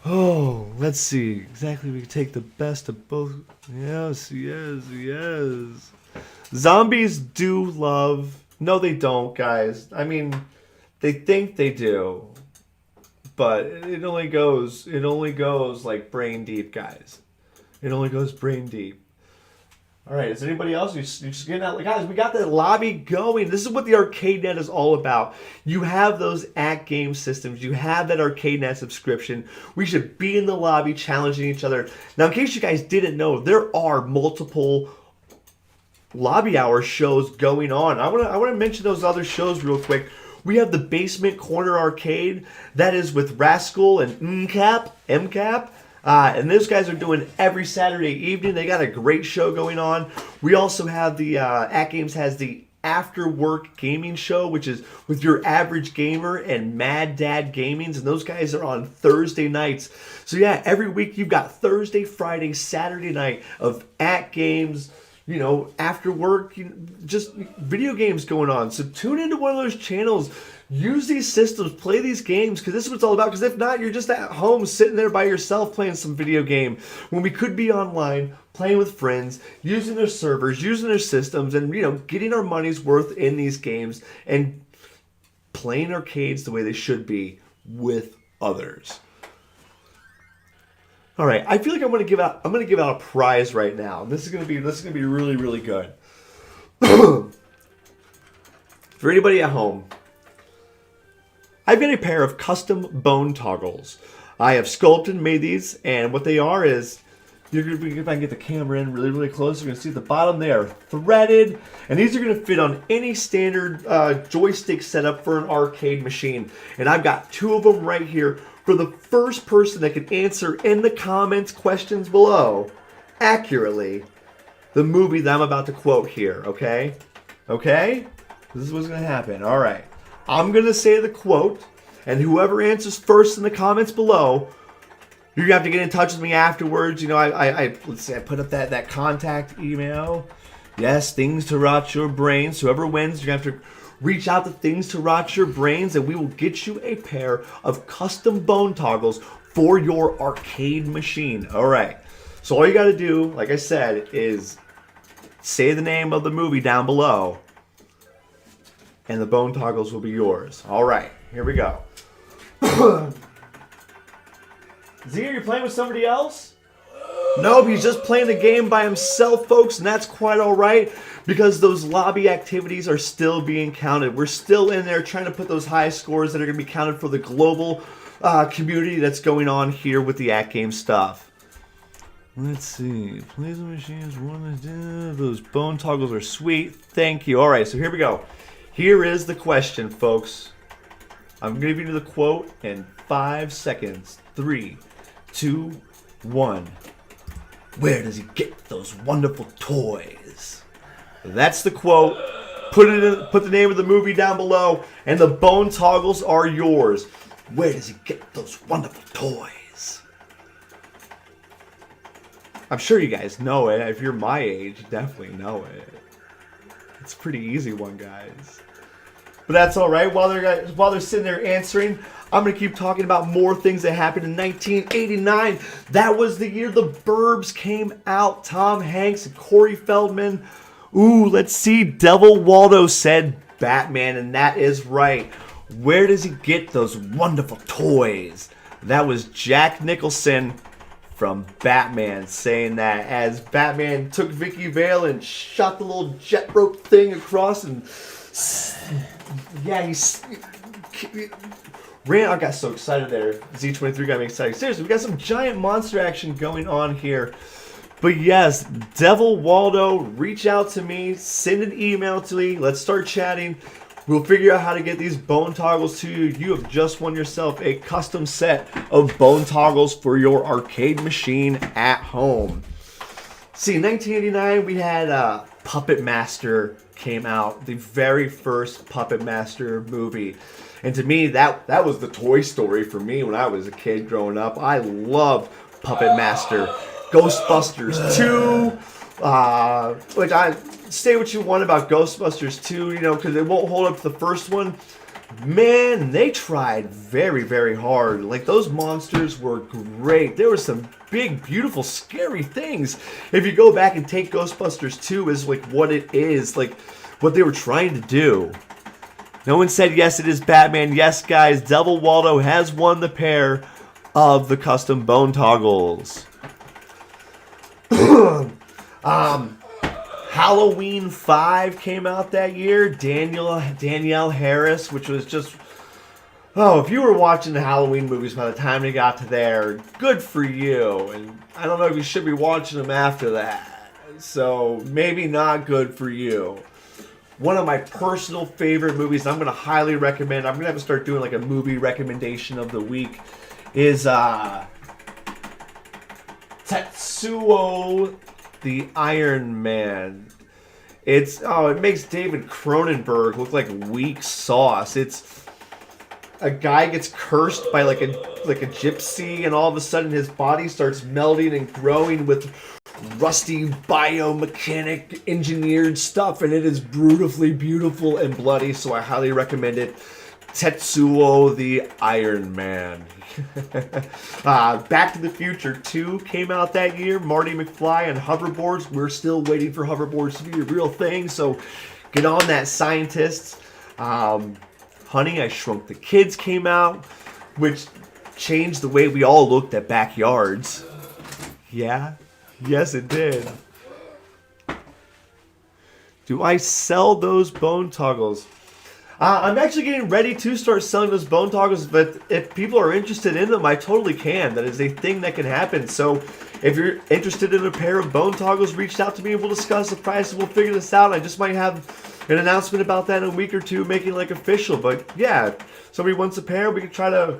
Oh, let's see. Exactly, we can take the best of both. Yes, yes, yes. Zombies do love... No, they don't, guys. I mean, they think they do. But it only goes like brain deep, guys. It only goes brain deep. All right, is anybody else? You're just getting out. Guys, we got the lobby going. This is what the ArcadeNet is all about. You have those AtGames systems. You have that ArcadeNet subscription. We should be in the lobby challenging each other. Now, in case you guys didn't know, there are multiple lobby hour shows going on. I want to mention those other shows real quick. We have the Basement Corner Arcade. That is with Rascal and MCAP. And those guys are doing every Saturday evening. They got a great show going on. We also have the AtGames has the After Work Gaming Show, which is with your average gamer and Mad Dad Gamings, and those guys are on Thursday nights. So yeah, every week you've got Thursday, Friday, Saturday night of AtGames, you know, after work, just video games going on. So tune into one of those channels. Use these systems, play these games, because this is what it's all about. Because if not, you're just at home sitting there by yourself playing some video game when we could be online, playing with friends, using their servers, using their systems, and, you know, getting our money's worth in these games and playing arcades the way they should be with others. All right, I feel like I'm gonna give out a prize right now. This is gonna be really, really good. For anybody at home, I've got a pair of custom bone toggles. I have sculpted and made these, and what they are is, if I can get the camera in really, really close, you're going to see at the bottom they are threaded, and these are going to fit on any standard joystick setup for an arcade machine. And I've got two of them right here for the first person that can answer in the comments questions below accurately the movie that I'm about to quote here, okay? Okay? This is what's going to happen. All right. I'm going to say the quote, and whoever answers first in the comments below, you're going to have to get in touch with me afterwards. You know, let's say I put up that contact email. Yes, Things to Rot Your Brainz. Whoever wins, you're going to have to reach out to Things to Rot Your Brainz, and we will get you a pair of custom bone toggles for your arcade machine. All right. So all you got to do, like I said, is say the name of the movie down below, and the bone toggles will be yours. All right, here we go. Z, are you playing with somebody else? Nope, he's just playing the game by himself, folks, and that's quite all right, because those lobby activities are still being counted. We're still in there trying to put those high scores that are going to be counted for the global community that's going on here with the AtGames stuff. Let's see. Plays the machines. Those bone toggles are sweet. Thank you. All right, so here we go. Here is the question, folks. I'm going to give you the quote in 5 seconds. 3, 2, 1. Where does he get those wonderful toys? That's the quote. Put the name of the movie down below, and the bone toggles are yours. Where does he get those wonderful toys? I'm sure you guys know it. If you're my age, you definitely know it. It's a pretty easy one, guys. But that's all right. While they're sitting there answering, I'm going to keep talking about more things that happened in 1989. That was the year The Burbs came out. Tom Hanks and Corey Feldman. Ooh, let's see. Devil Waldo said Batman, and that is right. Where does he get those wonderful toys? That was Jack Nicholson from Batman saying that as Batman took Vicky Vale and shot the little jet rope thing across, and yeah, I got so excited there. Z23 got me excited. Seriously, we got some giant monster action going on here. But yes, Devil Waldo, reach out to me, send an email to me, let's start chatting. We'll figure out how to get these bone toggles to you. You have just won yourself a custom set of bone toggles for your arcade machine at home. See, in 1989, we had Puppet Master came out, the very first Puppet Master movie. And to me, that was the Toy Story for me when I was a kid growing up. I loved Puppet Master. Ghostbusters 2, which I say what you want about Ghostbusters 2, you know, because it won't hold up to the first one. Man, they tried very, very hard. Like, those monsters were great. There were some big, beautiful, scary things. If you go back and take Ghostbusters 2 as, like, what it is, like, what they were trying to do. No one said, yes, it is Batman. Yes, guys, Devil Waldo has won the pair of the custom bone toggles. Halloween 5 came out that year. Danielle Harris, which was just... Oh, if you were watching the Halloween movies by the time they got to there, good for you. And I don't know if you should be watching them after that. So, maybe not good for you. One of my personal favorite movies, I'm going to highly recommend, I'm going to have to start doing like a movie recommendation of the week, is Tetsuo the Iron Man. It makes David Cronenberg look like weak sauce. It's a guy gets cursed by like a gypsy, and all of a sudden his body starts melting and growing with rusty biomechanic engineered stuff, and it is brutally beautiful and bloody, so I highly recommend it. Tetsuo the Iron Man. Back to the Future 2 came out that year. Marty McFly and hoverboards. We're still waiting for hoverboards to be a real thing, so get on that, scientists. Honey, I Shrunk the Kids came out, which changed the way we all looked at backyards. Yeah, yes it did. Do I sell those bone toggles? I'm actually getting ready to start selling those bone toggles, but if people are interested in them, I totally can. That is a thing that can happen. So if you're interested in a pair of bone toggles, reach out to me and we'll discuss the price and we'll figure this out. I just might have an announcement about that in a week or two, making it like official. But yeah, if somebody wants a pair, we can try to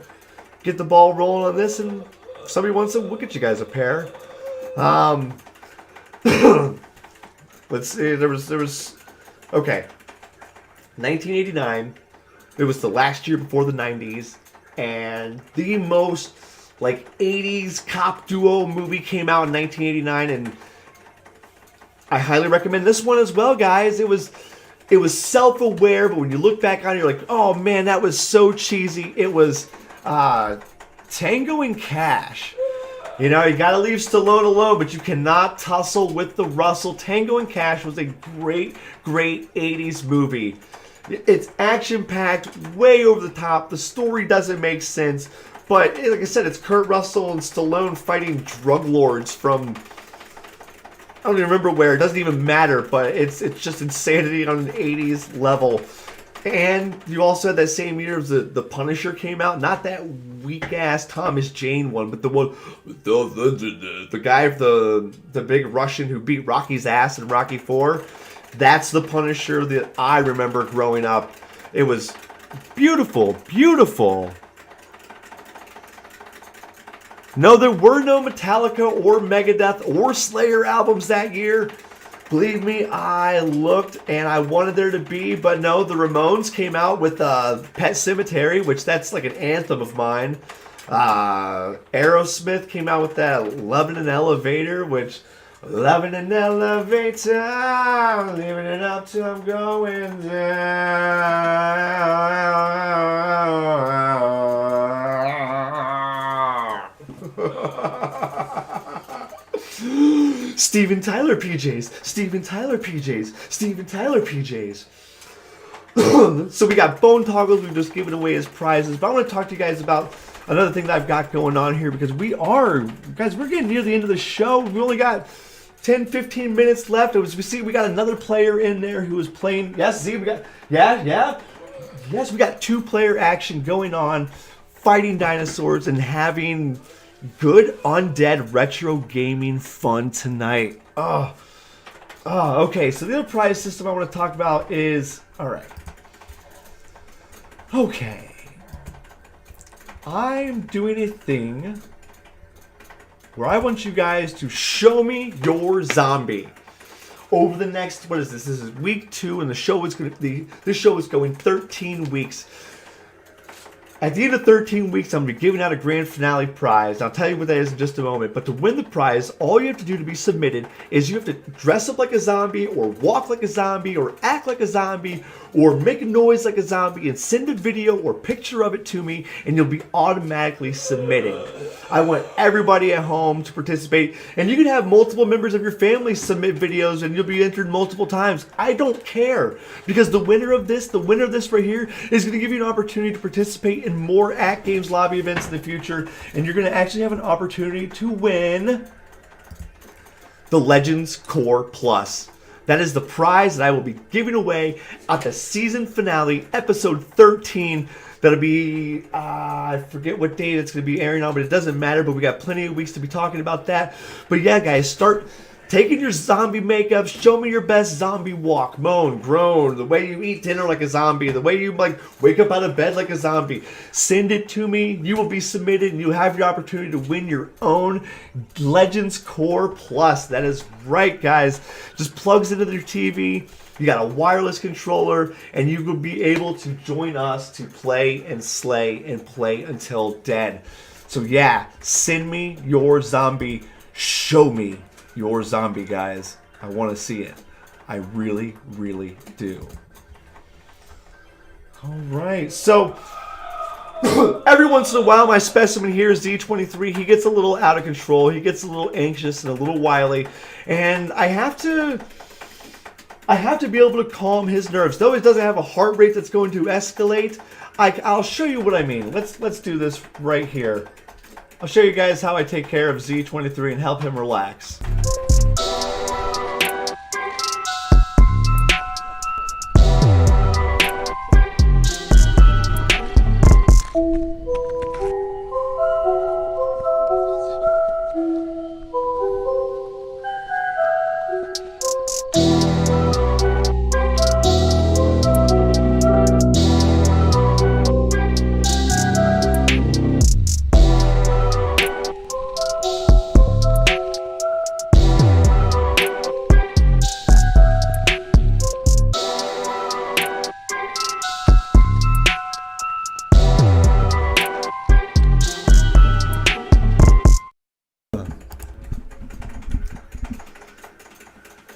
get the ball rolling on this, and if somebody wants them, we'll get you guys a pair. Let's see, there was okay. 1989, it was the last year before the 90s, and the most like 80s cop duo movie came out in 1989, and I highly recommend this one as well, guys. It was self-aware, but when you look back on it, you're like, oh man, that was so cheesy. It was Tango and Cash. You know, you gotta leave Stallone alone, but you cannot tussle with the Russell. Tango and Cash was a great, great 80s movie. It's action-packed, way over the top. The story doesn't make sense. But, like I said, it's Kurt Russell and Stallone fighting drug lords from... I don't even remember where. It doesn't even matter, but it's just insanity on an 80s level. And you also had that same year as the Punisher came out. Not that weak-ass Thomas Jane one, but the one... The guy, the big Russian who beat Rocky's ass in Rocky 4. That's the Punisher that I remember growing up. It was beautiful, beautiful. No, there were no Metallica or Megadeth or Slayer albums that year. Believe me, I looked and I wanted there to be, but no, the Ramones came out with Pet Sematary, which that's like an anthem of mine. Aerosmith came out with that Lovin' an Elevator, which... Loving an elevator, leaving it up till I'm going down. Steven Tyler PJs, Steven Tyler PJs, Steven Tyler PJs. So we got bone toggles we've just given away as prizes, but I want to talk to you guys about another thing that I've got going on here, because we're getting near the end of the show. We only got 10-15 minutes left. We got another player in there who was playing. Yes, see, we got yes, we got 2-player action going on, fighting dinosaurs and having good undead retro gaming fun tonight. Okay, so the other prize system I want to talk about is, alright. Okay. I'm doing a thing where I want you guys to show me your zombie. Over the next, what is this? This is week 2, and the show is this show is going 13 weeks. At the end of 13 weeks, I'm going to be giving out a grand finale prize. I'll tell you what that is in just a moment. But to win the prize, all you have to do to be submitted is you have to dress up like a zombie, or walk like a zombie, or act like a zombie, or make a noise like a zombie, and send a video or picture of it to me, and you'll be automatically submitted. I want everybody at home to participate, and you can have multiple members of your family submit videos, and you'll be entered multiple times. I don't care, because the winner of this right here, is going to give you an opportunity to participate in more AtGames lobby events in the future, and you're going to actually have an opportunity to win the Legends Core Plus. That is the prize that I will be giving away at the season finale, episode 13. That'll be, I forget what date it's going to be airing on, but it doesn't matter. But we got plenty of weeks to be talking about that. But yeah, guys, start taking your zombie makeup. Show me your best zombie walk, moan, groan, the way you eat dinner like a zombie, the way you like wake up out of bed like a zombie. Send it to me. You will be submitted, and you have your opportunity to win your own Legends Core Plus. That is right, guys. Just plugs into your TV. You got a wireless controller, and you will be able to join us to play and slay and play until dead. So yeah, send me your zombie. Show me your zombie, guys. I want to see it. I really, really do. Alright, so every once in a while my specimen here, Z23, he gets a little out of control. He gets a little anxious and a little wily. And I have to be able to calm his nerves. Though he doesn't have a heart rate that's going to escalate, I'll show you what I mean. Let's do this right here. I'll show you guys how I take care of Z23 and help him relax.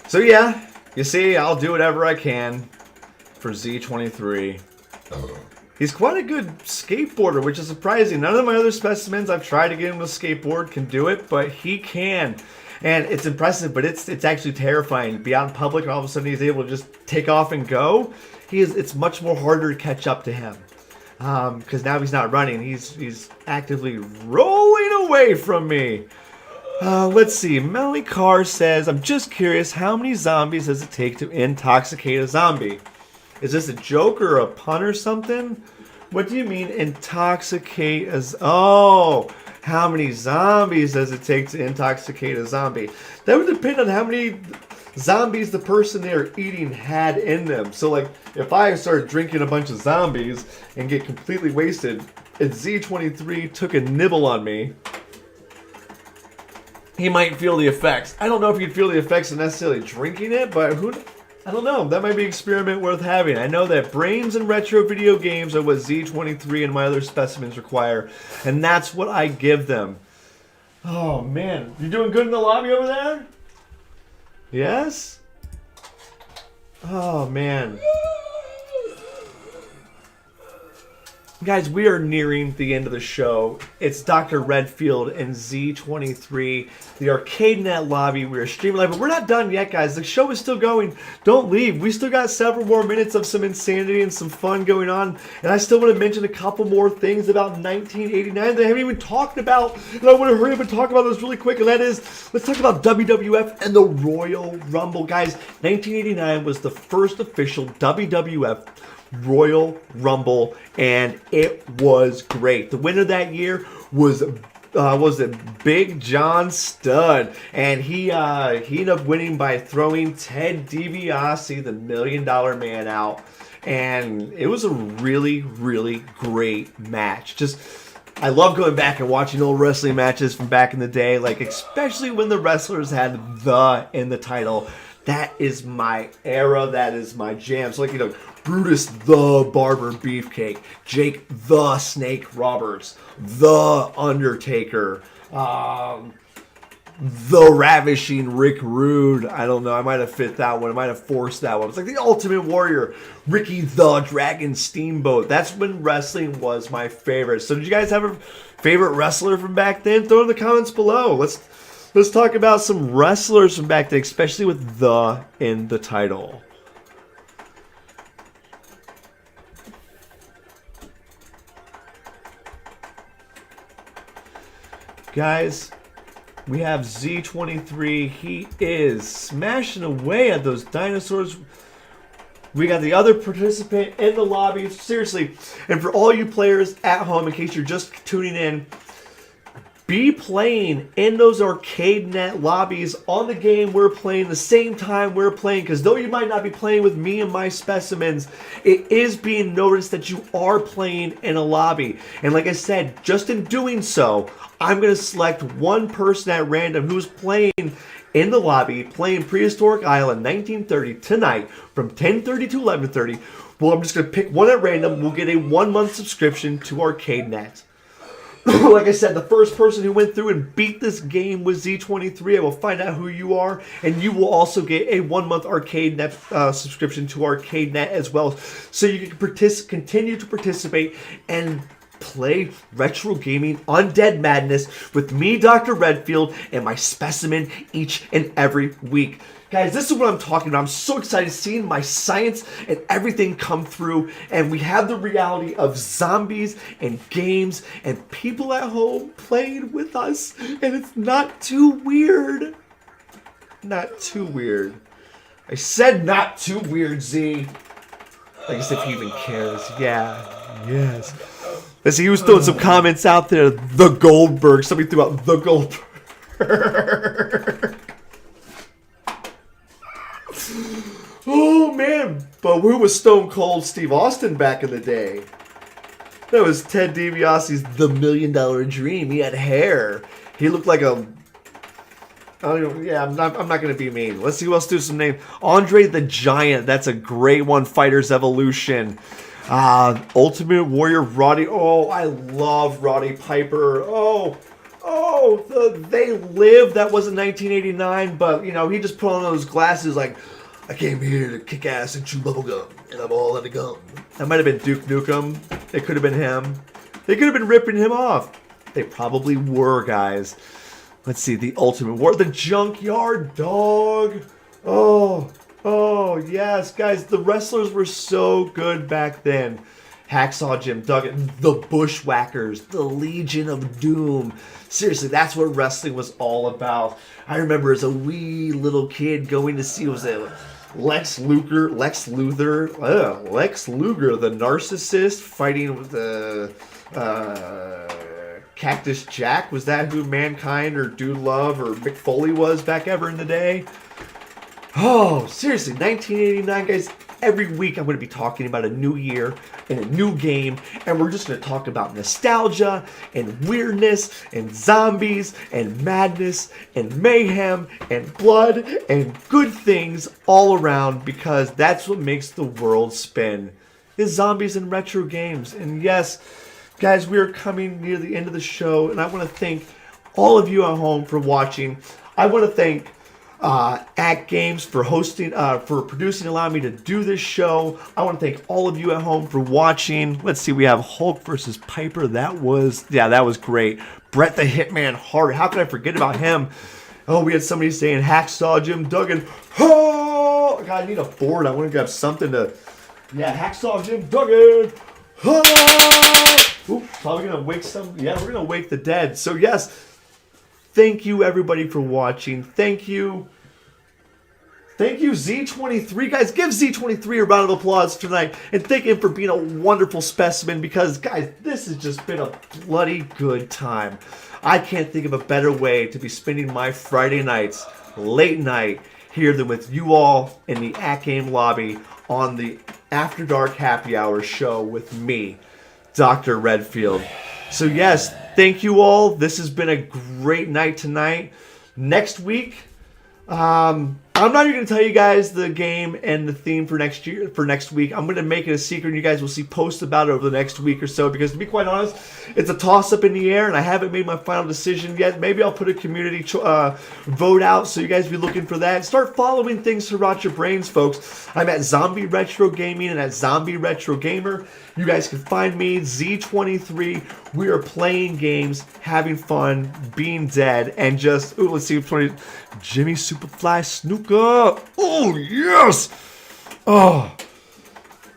So yeah, you see, I'll do whatever I can for Z23. He's quite a good skateboarder, which is surprising. None of my other specimens I've tried to get him to skateboard can do it, but he can. And it's impressive, but it's actually terrifying to be out in public and all of a sudden he's able to just take off and go. It's much more harder to catch up to him. Because now he's not running. He's actively rolling away from me. Let's see. Melly Carr says, I'm just curious, how many zombies does it take to intoxicate a zombie? Is this a joke or a pun or something? What do you mean intoxicate as... Oh, how many zombies does it take to intoxicate a zombie? That would depend on how many zombies the person they're eating had in them. So like, if I start drinking a bunch of zombies and get completely wasted, and Z23 took a nibble on me, he might feel the effects. I don't know if he'd feel the effects of necessarily drinking it, but I don't know. That might be an experiment worth having. I know that brains and retro video games are what Z23 and my other specimens require, and that's what I give them. Oh man, you doing good in the lobby over there? Yes? Oh man. Guys, we are nearing the end of the show. It's Dr. Redfield and Z23, the ArcadeNet lobby. We are streaming live, but we're not done yet, guys. The show is still going. Don't leave. We still got several more minutes of some insanity and some fun going on. And I still want to mention a couple more things about 1989 that I haven't even talked about. And I want to hurry up and talk about this really quick. And that is, let's talk about WWF and the Royal Rumble. Guys, 1989 was the first official WWF Royal Rumble, and it was great. The winner that year was was it Big John Studd, and he ended up winning by throwing Ted DiBiase, the $1 Million Man, out, and it was a really, really great match. Just, I love going back and watching old wrestling matches from back in the day, like especially when the wrestlers had "the" in the title. That is my era. That is my jam. So, like, you know, Brutus the Barber Beefcake, Jake the Snake Roberts, the Undertaker, the Ravishing Rick Rude. I don't know. I might have fit that one. I might have forced that one. It's like the Ultimate Warrior, Ricky the Dragon Steamboat. That's when wrestling was my favorite. So, did you guys have a favorite wrestler from back then? Throw it in the comments below. Let's talk about some wrestlers from back then, especially with "the" in the title. Guys, we have Z23. He is smashing away at those dinosaurs. We got the other participant in the lobby. Seriously, and for all you players at home, in case you're just tuning in, be playing in those ArcadeNet lobbies on the game we're playing the same time we're playing, because though you might not be playing with me and my specimens, it is being noticed that you are playing in a lobby. And like I said, just in doing so, I'm going to select one person at random who's playing in the lobby, playing Prehistoric Isle in 1930 tonight from 10:30 to 11:30. Well, I'm just going to pick one at random. We'll get a 1-month subscription to ArcadeNet. Like I said, the first person who went through and beat this game was Z23. I will find out who you are, and you will also get a 1-month ArcadeNet subscription to ArcadeNet as well, so you can continue to participate and play retro gaming undead madness with me, Dr. Redfield, and my specimen each and every week. Guys, this is what I'm talking about. I'm so excited seeing my science and everything come through, and we have the reality of zombies and games and people at home playing with us, and it's not too weird. Not too weird. I said not too weird, Z. Like as if he even cares. Yeah. Yes. Let's see, he was throwing some comments out there. The Goldberg. Somebody threw out the Goldberg. Oh, man. But who was Stone Cold Steve Austin back in the day? That was Ted DiBiase's The $1 Million Dream. He had hair. He looked like a... I'm not going to be mean. Let's see who else do some names. Andre the Giant. That's a great one. Fighters Evolution. Ultimate Warrior Roddy. Oh, I love Roddy Piper. They Live. That wasn't 1989, but, you know, he just put on those glasses like, I came here to kick ass and chew bubblegum, and I'm all out of gum. That might have been Duke Nukem. It could have been him. They could have been ripping him off. They probably were, guys. Let's see, the Ultimate War. The Junkyard Dog. Oh, yes, guys. The wrestlers were so good back then. Hacksaw Jim Duggan, the Bushwhackers, the Legion of Doom. Seriously, that's what wrestling was all about. I remember as a wee little kid going to see, was it Lex Luger, the narcissist, fighting with the Cactus Jack. Was that who Mankind or Dude Love or Mick Foley was back ever in the day? Oh, seriously, 1989, guys. Every week I'm going to be talking about a new year and a new game, and we're just going to talk about nostalgia and weirdness and zombies and madness and mayhem and blood and good things all around, because that's what makes the world spin, is zombies and retro games. And yes, guys, we are coming near the end of the show, and I want to thank all of you at home for watching. I want to thank AtGames for hosting, for producing, allowing me to do this show. I want to thank all of you at home for watching. Let's see, we have Hulk versus Piper. That was great. Bret the Hitman Hart. How could I forget about him? Oh, we had somebody saying Hacksaw Jim Duggan. Oh, God, I need a board. I want to grab something to. Yeah, Hacksaw Jim Duggan. Oh! Ooh, probably gonna wake some. Yeah, we're gonna wake the dead. So yes. Thank you, everybody, for watching. Thank you Thank you, Z23. Guys, give Z23 a round of applause tonight. And thank him for being a wonderful specimen because, guys, this has just been a bloody good time. I can't think of a better way to be spending my Friday nights, late night, here than with you all in the AtGame lobby on the After Dark Happy Hour show with me, Dr. Redfield. So, yes, thank you all. This has been a great night tonight. Next week, I'm not even going to tell you guys the game and the theme for next week. I'm going to make it a secret, and you guys will see posts about it over the next week or so, because to be quite honest, it's a toss-up in the air, and I haven't made my final decision yet. Maybe I'll put a community vote out, so you guys be looking for that. Start following things to Rot Your Brainz, folks. I'm at Zombie Retro Gaming and at Zombie Retro Gamer. You guys can find me, Z23. We are playing games, having fun, being dead, and just, ooh, let's see, Jimmy Superfly Snuka. Oh, yes. Oh,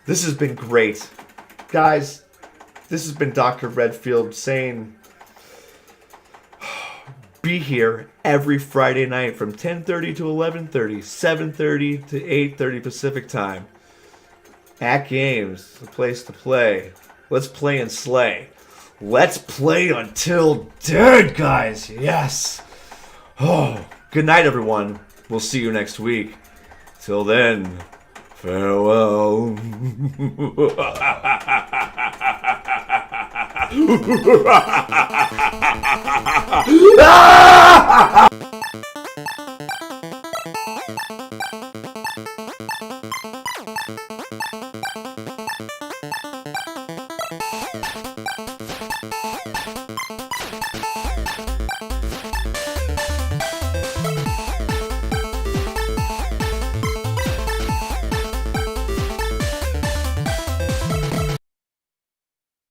this has been great. Guys, this has been Dr. Redfield saying, be here every Friday night from 10:30 to 11:30, 7:30 to 8:30 Pacific time. AtGames, the place to play. Let's play and slay. Let's play until dead, guys. Yes. Oh, good night, everyone. We'll see you next week. Till then, farewell.